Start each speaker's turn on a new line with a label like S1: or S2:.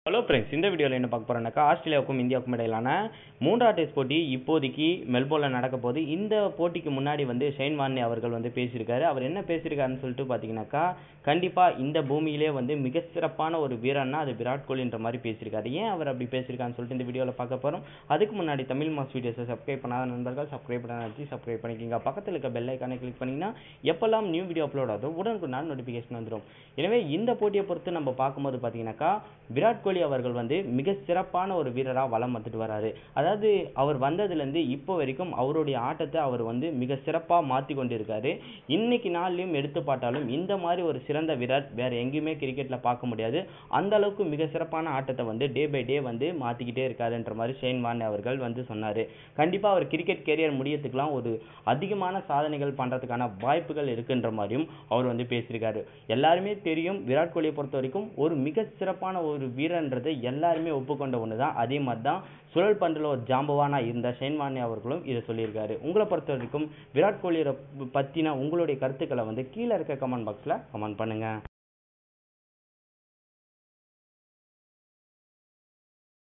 S1: Hello friends, இந்த வீடியோவில் என்ன பார்க்க போகிறோம்னாக்கா ஆஸ்திரேலியாவுக்கும் இந்தியாவுக்கும் இடையிலான மூன்றாவது டெஸ்ட் போட்டி இப்போதைக்கு மெல்போர்னில் நடக்க போகுது. இந்த போட்டிக்கு முன்னாடி ஷேன் வார்னே அவர்கள் பேசியிருக்காரு. அவர் என்ன பேசியிருக்காருன்னு சொல்லிட்டு பார்த்தீங்கன்னாக்கா, கண்டிப்பாக இந்த பூமியிலே மிக சிறப்பான ஒரு வீரன்னா அது விராட் கோலின்ற மாதிரி பேசியிருக்காரு. ஏன் அவர் அப்படி பேசியிருக்காருன்னு சொல்லிட்டு இந்த வீடியோவில் பார்க்க போகிறோம். அதுக்கு முன்னாடி தமிழ் மாஸ் வீடியோஸை சப்ஸ்கிரைப் பண்ணாத நண்பர்கள் சப்ஸ்கிரைப் பண்ணிக்கோங்க. பக்கத்தில் இருக்க பெல் ஐக்கானை கிளிக் பண்ணிங்கன்னா எப்போல்லாம் நியூ வீடியோ அப்லோட் ஆகுதோ உடனுக்குடன் நோட்டிஃபிகேஷன் வந்துடும். எனவே இந்த போட்டியை பொறுத்து நம்ம பார்க்கும்போது பார்த்தீங்கன்னாக்கா, விராட் கோலி அவர்கள் மிக சிறப்பான ஒரு வீரராக வலம் வந்துட்டு வராரு. அதாவது அவர் வந்ததுலேருந்து இப்போ வரைக்கும் அவருடைய ஆட்டத்தை அவர் மிக சிறப்பாக மாற்றி கொண்டிருக்காரு. இன்னைக்கு நாள்லையும் எடுத்து பார்த்தாலும் இந்த மாதிரி ஒரு சிறந்த வீரர் வேற எங்கேயுமே கிரிக்கெட்டில் பார்க்க முடியாது. அந்த அளவுக்கு மிக சிறப்பான ஆட்டத்தை டே பை டே மாற்றிக்கிட்டே இருக்காருன்ற மாதிரி ஷேன் வார்னே அவர்கள் சொன்னார். கண்டிப்பாக அவர் கிரிக்கெட் கேரியர் முடியத்துக்கெல்லாம் ஒரு அதிகமான சாதனைகள் பண்ணுறதுக்கான வாய்ப்புகள் இருக்குன்ற மாதிரியும் அவர் பேசியிருக்காரு. எல்லாருமே தெரியும், விராட் கோலியை பொறுத்த வரைக்கும் ஒரு மிக சிறப்பான ஒரு வீரன்றது எல்லாருமே ஒப்புக்கொண்ட ஒன்று தான். அதே மாதிரி தான் சுழல் பந்தில் ஒரு ஜாம்பவானா இருந்த ஷேன் வார்னே அவர்களும் இதை சொல்லியிருக்காரு. உங்களை பொறுத்த வரைக்கும் விராட் கோலியை பற்றின உங்களுடைய கருத்துக்களை கீழே இருக்க கமெண்ட் பாக்ஸில் கமெண்ட் பண்ணுங்கள்.